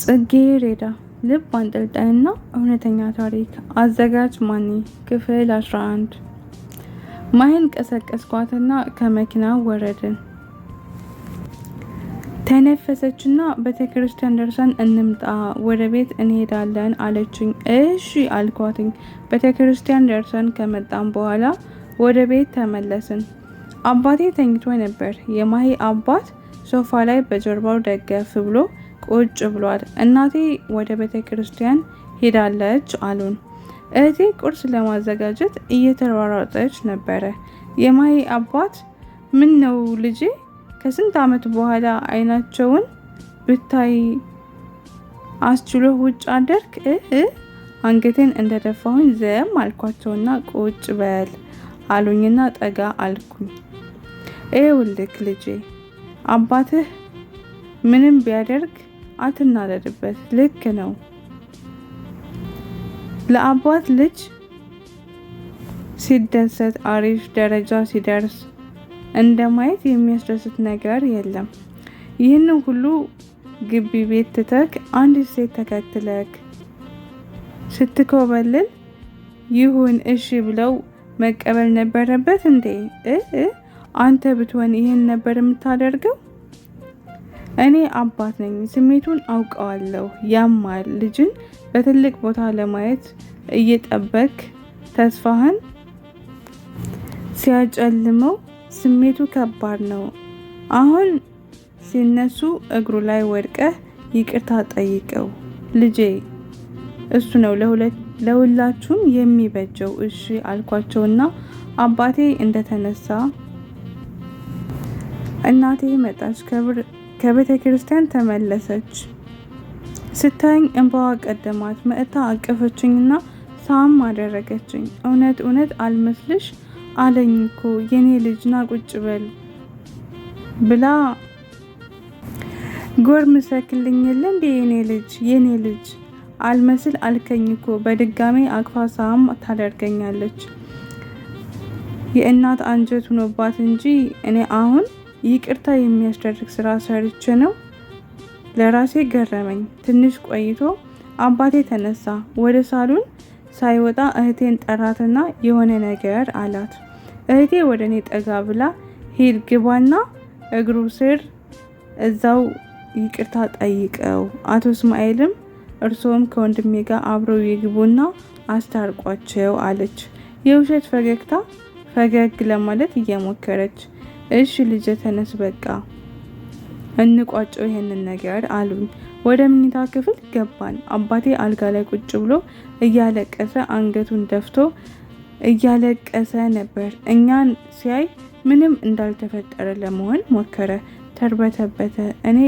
ጽጌረዳ ልብ አንጠልጣይና እውነተኛ ታሪክ። አዘጋጅ ማኒ። ክፍል 11። ማሂን ቀሰቀስኳትና ከመኪናው ወረድን። ተነፈሰችና ቤተክርስቲያን ደርሰን እንምጣ፣ ወደ ቤት እንሄዳለን አለችኝ። እሺ አልኳትኝ። ቤተክርስቲያን ደርሰን ከመጣን በኋላ ወደ ቤት ተመለስን። አባቴ ተኝቶ ነበር። የማሂ አባት ሶፋ ላይ በጀርባው ደገፍ ብሎ ቁጭ ብሏል። እናቴ ወደ ቤተክርስቲያን ሄዳለች አሉን። እህቴ ቁርስ ለማዘጋጀት እየተሯሯጠች ነበረ። የማሂ አባት ምን ነው ልጄ፣ ከስንት ዓመት በኋላ አይናቸውን ብታይ አስችሎ ውጭ አደርክ? አንገቴን እንደደፋሁኝ ዘም አልኳቸውና ቁጭ በል አሉኝና ጠጋ አልኩኝ። ይኸውልህ ልጄ፣ አባትህ ምንም ቢያደርግ አትናደድበት፣ ልክ ነው። ለአባት ልጅ ሲደሰት አሪፍ ደረጃ ሲደርስ እንደማየት የሚያስደስት ነገር የለም። ይህን ሁሉ ግቢ ቤት ትተክ አንዲት ሴት ተከትለክ ስትኮበልል ይሁን እሺ ብለው መቀበል ነበረበት እንዴ? አንተ ብትሆን ይህን ነበር የምታደርገው? እኔ አባት ነኝ፣ ስሜቱን አውቀዋለሁ። ያማል። ልጅን በትልቅ ቦታ ለማየት እየጠበክ ተስፋህን ሲያጨልመው ስሜቱ ከባድ ነው። አሁን ሲነሱ እግሩ ላይ ወድቀህ ይቅርታ ጠይቀው ልጄ፣ እሱ ነው ለሁላችሁም የሚበጀው። እሺ አልኳቸውና አባቴ እንደተነሳ እናቴ መጣች። ከቤተ ክርስቲያን ተመለሰች። ስታየኝ እንባዋ ቀደማት። መጥታ አቀፈችኝና ሳም አደረገችኝ። እውነት አልመስልሽ አለኝ እኮ የኔ ልጅ፣ ና ቁጭ በል ብላ ጎርምሰክልኝ የለ እንዴ? የኔ ልጅ አልመስል አልከኝ እኮ። በድጋሜ አቅፋ ሳም ታደርገኛለች። የእናት አንጀት ሆኖባት እንጂ እኔ አሁን ይቅርታ የሚያስደርግ ስራ ሰርቼ ነው። ለራሴ ገረመኝ። ትንሽ ቆይቶ አባቴ ተነሳ። ወደ ሳሎን ሳይወጣ እህቴን ጠራትና የሆነ ነገር አላት። እህቴ ወደ እኔ ጠጋ ብላ ሂድ ግባና እግሩ ስር እዛው ይቅርታ ጠይቀው፣ አቶ እስማኤልም እርሶም ከወንድሜ ጋር አብረው ይግቡና አስታርቋቸው አለች። የውሸት ፈገግታ ፈገግ ለማለት እየሞከረች እሺ ልጄ ተነስ፣ በቃ እንቋጨው ይሄንን ነገር አሉኝ። ወደ መኝታ ክፍል ገባን። አባቴ አልጋ ላይ ቁጭ ብሎ እያለቀሰ አንገቱን ደፍቶ እያለቀሰ ነበር። እኛን ሲያይ ምንም እንዳልተፈጠረ ለመሆን ሞከረ። ተርበተበተ። እኔ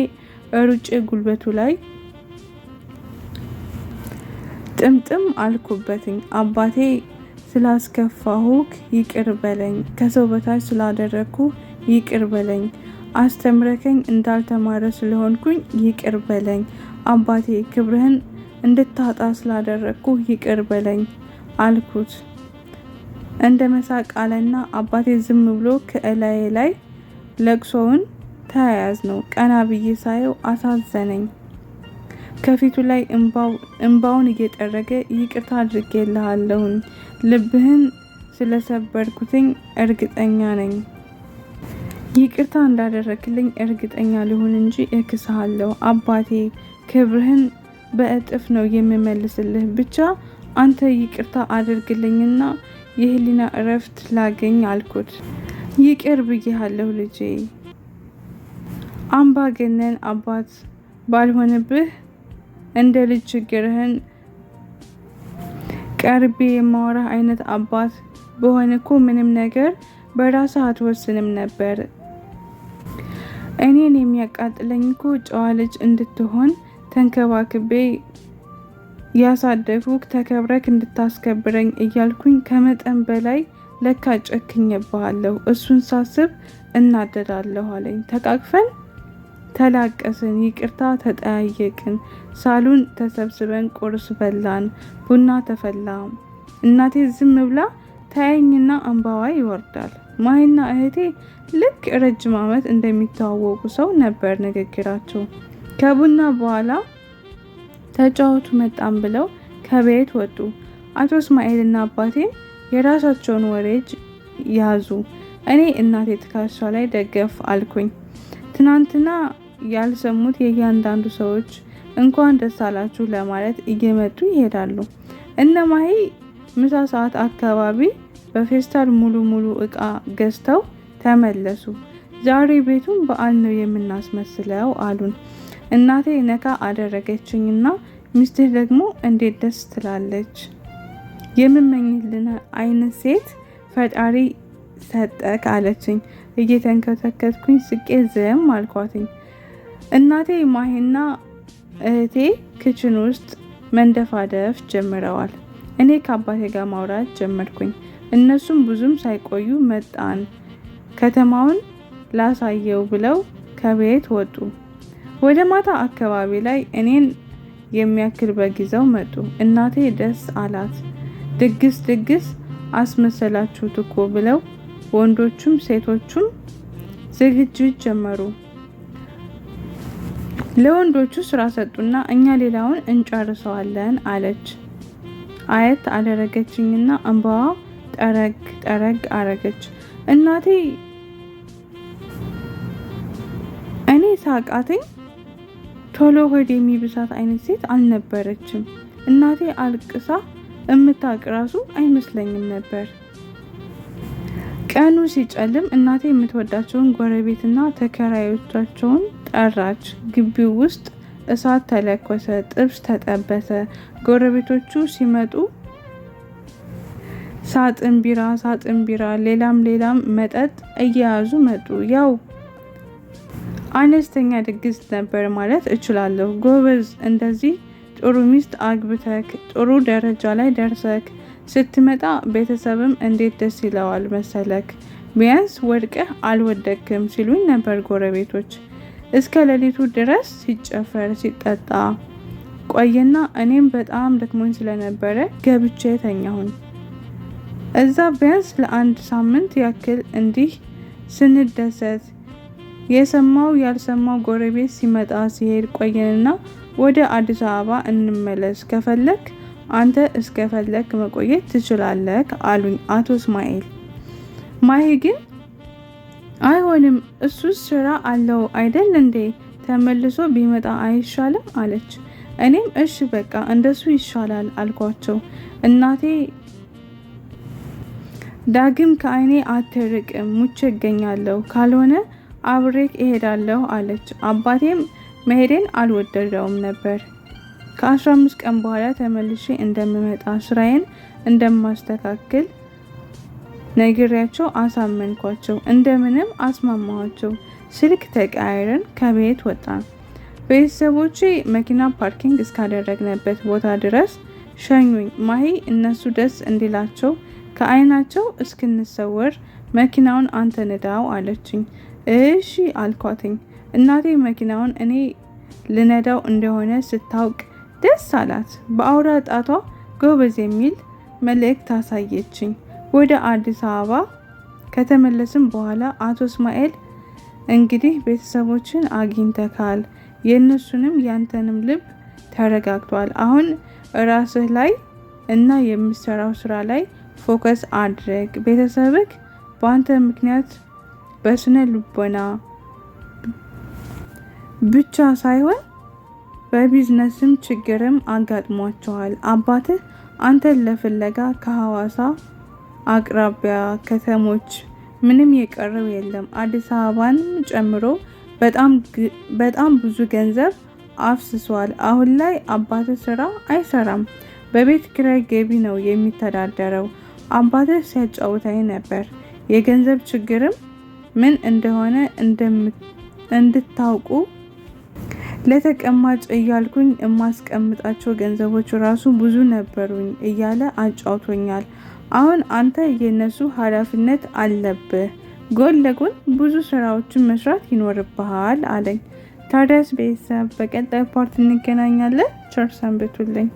ሩጬ ጉልበቱ ላይ ጥምጥም አልኩበትኝ። አባቴ ስላስከፋሁክ ይቅር በለኝ፣ ከሰው በታች ስላደረግኩ ይቅር በለኝ፣ አስተምረከኝ እንዳልተማረ ስለሆንኩኝ ይቅር በለኝ፣ አባቴ ክብርህን እንድታጣ ስላደረግኩ ይቅር በለኝ አልኩት። እንደ መሳቅ አለና አባቴ ዝም ብሎ ከእላዬ ላይ ለቅሶውን ተያያዝ ነው። ቀና ብዬ ሳየው አሳዘነኝ። ከፊቱ ላይ እንባውን እየጠረገ ይቅርታ አድርጌልሃለሁኝ፣ ልብህን ስለሰበርኩትኝ እርግጠኛ ነኝ። ይቅርታ እንዳደረክልኝ እርግጠኛ ልሁን እንጂ እክስሃለሁ። አባቴ ክብርህን በእጥፍ ነው የምመልስልህ። ብቻ አንተ ይቅርታ አድርግልኝና የህሊና እረፍት ላገኝ አልኩት። ይቅር ብዬሃለሁ ልጄ። አምባገነን አባት ባልሆንብህ እንደ ልጅ ችግርህን ቀርቤ የማወራህ አይነት አባት በሆነ እኮ ምንም ነገር በራስህ አትወስንም ነበር። እኔን የሚያቃጥለኝ እኮ ጨዋ ልጅ እንድትሆን ተንከባክቤ ያሳደፉክ፣ ተከብረክ እንድታስከብረኝ እያልኩኝ ከመጠን በላይ ለካ ጨክኜብሃለሁ። እሱን ሳስብ እናደዳለሁ አለኝ። ተቃቅፈን ተላቀስን፣ ይቅርታ ተጠያየቅን። ሳሎን ተሰብስበን ቁርስ በላን፣ ቡና ተፈላ። እናቴ ዝም ብላ ታየኝና እንባዋ ይወርዳል። ማሂና እህቴ ልክ ረጅም ዓመት እንደሚተዋወቁ ሰው ነበር ንግግራቸው። ከቡና በኋላ ተጫወቱ መጣም ብለው ከቤት ወጡ። አቶ እስማኤልና አባቴም የራሳቸውን ወሬ ያዙ። እኔ እናቴ ትከሻ ላይ ደገፍ አልኩኝ። ትናንትና ያልሰሙት የእያንዳንዱ ሰዎች እንኳን ደስ አላችሁ ለማለት እየመጡ ይሄዳሉ። እነ ማሂ ምሳ ሰዓት አካባቢ በፌስታል ሙሉ እቃ ገዝተው ተመለሱ። ዛሬ ቤቱን በዓል ነው የምናስመስለው አሉን። እናቴ ነካ አደረገችኝና ሚስትህ ደግሞ እንዴት ደስ ትላለች፣ የምመኝልን አይነት ሴት ፈጣሪ ሰጠክ አለችኝ። እየተንከተከትኩኝ ስቄ ዝም አልኳትኝ። እናቴ ማሂና እህቴ ክችን ውስጥ መንደፋደፍ ጀምረዋል። እኔ ከአባቴ ጋር ማውራት ጀመርኩኝ። እነሱም ብዙም ሳይቆዩ መጣን ከተማውን ላሳየው ብለው ከቤት ወጡ። ወደ ማታ አካባቢ ላይ እኔን የሚያክል በግ ይዘው መጡ። እናቴ ደስ አላት። ድግስ አስመሰላችሁት እኮ ብለው ወንዶቹም ሴቶቹም ዝግጅት ጀመሩ። ለወንዶቹ ስራ ሰጡና እኛ ሌላውን እንጨርሰዋለን አለች። አየት አደረገችኝና እንባዋ ጠረግ አረገች። እናቴ እኔ ሳቃተኝ። ቶሎ ሆድ የሚብሳት አይነት ሴት አልነበረችም። እናቴ አልቅሳ እምታውቅ ራሱ አይመስለኝም ነበር። ቀኑ ሲጨልም እናቴ የምትወዳቸውን ጎረቤትና ተከራዮቻቸውን ጠራች። ግቢው ውስጥ እሳት ተለኮሰ፣ ጥብስ ተጠበሰ። ጎረቤቶቹ ሲመጡ ሳጥን ቢራ ሌላም መጠጥ እየያዙ መጡ። ያው አነስተኛ ድግስ ነበር ማለት እችላለሁ። ጎበዝ፣ እንደዚህ ጥሩ ሚስት አግብተክ ጥሩ ደረጃ ላይ ደርሰክ ስትመጣ ቤተሰብም እንዴት ደስ ይለዋል መሰለክ። ቢያንስ ወድቀህ አልወደክም ሲሉኝ ነበር ጎረቤቶች። እስከ ሌሊቱ ድረስ ሲጨፈር ሲጠጣ ቆየና እኔም በጣም ደክሞኝ ስለነበረ ገብቼ ተኛሁኝ። እዛ ቢያንስ ለአንድ ሳምንት ያክል እንዲህ ስንደሰት የሰማው ያልሰማው ጎረቤት ሲመጣ ሲሄድ ቆየንና ወደ አዲስ አበባ እንመለስ፣ ከፈለክ አንተ እስከፈለክ መቆየት ትችላለህ አሉኝ አቶ እስማኤል። ማሂ ግን አይሆንም፣ እሱስ ስራ አለው አይደል እንዴ፣ ተመልሶ ቢመጣ አይሻልም አለች። እኔም እሺ በቃ እንደሱ ይሻላል አልኳቸው። እናቴ ዳግም ከአይኔ አትርቅም፣ ሙቼ እገኛለሁ፣ ካልሆነ አብሬክ እሄዳለሁ አለች። አባቴም መሄዴን አልወደደውም ነበር። ከ15 ቀን በኋላ ተመልሼ እንደምመጣ ስራዬን እንደማስተካክል ነግሬያቸው አሳመንኳቸው። እንደምንም አስማማኋቸው። ስልክ ተቀያይረን ከቤት ወጣን። ቤተሰቦቼ መኪና ፓርኪንግ እስካደረግንበት ቦታ ድረስ ሸኙኝ። ማሂ እነሱ ደስ እንዲላቸው ከአይናቸው እስክንሰወር መኪናውን አንተ ንዳው አለችኝ። እሺ አልኳትኝ። እናቴ መኪናውን እኔ ልነዳው እንደሆነ ስታውቅ ደስ አላት። በአውራ ጣቷ ጎበዝ የሚል መልእክት ታሳየችኝ። ወደ አዲስ አበባ ከተመለስን በኋላ አቶ እስማኤል እንግዲህ ቤተሰቦችን አግኝተካል፣ የእነሱንም ያንተንም ልብ ተረጋግቷል። አሁን ራስህ ላይ እና የምሰራው ስራ ላይ ፎከስ አድርግ። ቤተሰብክ በአንተ ምክንያት በስነ ልቦና ብቻ ሳይሆን በቢዝነስም ችግርም አጋጥሟቸዋል። አባትህ አንተን ለፍለጋ ከሐዋሳ አቅራቢያ ከተሞች ምንም የቀረው የለም፣ አዲስ አበባን ጨምሮ በጣም ብዙ ገንዘብ አፍስሷል። አሁን ላይ አባትህ ስራ አይሰራም፣ በቤት ኪራይ ገቢ ነው የሚተዳደረው። አባትህ ሲያጫውታኝ ነበር። የገንዘብ ችግርም ምን እንደሆነ እንድታውቁ ለተቀማጭ እያልኩኝ የማስቀምጣቸው ገንዘቦች ራሱ ብዙ ነበሩኝ እያለ አጫውቶኛል። አሁን አንተ የነሱ ኃላፊነት አለብህ፣ ጎን ለጎን ብዙ ስራዎችን መስራት ይኖርብሃል አለኝ። ታዲያስ ቤተሰብ በቀጣይ ፓርት እንገናኛለን። ቸር ሰንብቱልኝ።